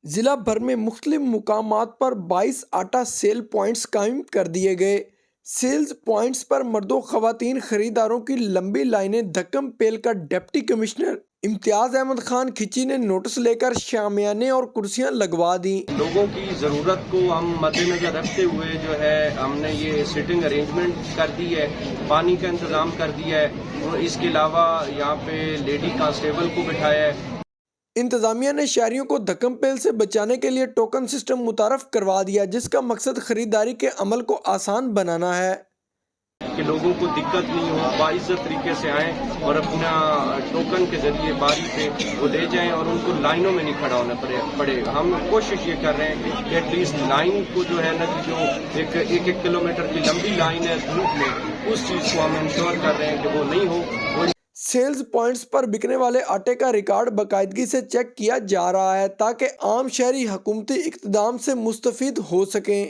ضلع بھر میں مختلف مقامات پر 22 آٹا سیل پوائنٹس قائم کر دیے گئے۔ سیلز پوائنٹس پر مرد و خواتین خریداروں کی لمبی لائنیں دھکم پیل کر ڈپٹی کمشنر امتیاز احمد خان کھچی نے نوٹس لے کر شامیانے اور کرسیاں لگوا دیں۔ لوگوں کی ضرورت کو ہم مد نظر رکھتے ہوئے جو ہے ہم نے یہ سیٹنگ ارینجمنٹ کر دی ہے، پانی کا انتظام کر دیا ہے اور اس کے علاوہ یہاں پہ لیڈی کانسٹیبل کو بٹھایا ہے۔ انتظامیہ نے شہریوں کو دھکم پیل سے بچانے کے لیے ٹوکن سسٹم متعارف کروا دیا، جس کا مقصد خریداری کے عمل کو آسان بنانا ہے کہ لوگوں کو دقت نہیں ہو، باعزت طریقے سے آئیں اور اپنا ٹوکن کے ذریعے باری پہ وہ لے جائیں اور ان کو لائنوں میں نہیں کھڑا ہونا پڑے۔ ہم کوشش یہ کر رہے ہیں کہ ایٹ لیسٹ لائن کو جو ہے نا جو ایک کلومیٹر کی لمبی لائن ہے دھوپ میں، اس چیز کو ہم انشور کر رہے ہیں کہ وہ نہیں ہو۔ سیلز پوائنٹس پر بکنے والے آٹے کا ریکارڈ باقاعدگی سے چیک کیا جا رہا ہے تاکہ عام شہری حکومتی اقتدام سے مستفید ہو سکیں۔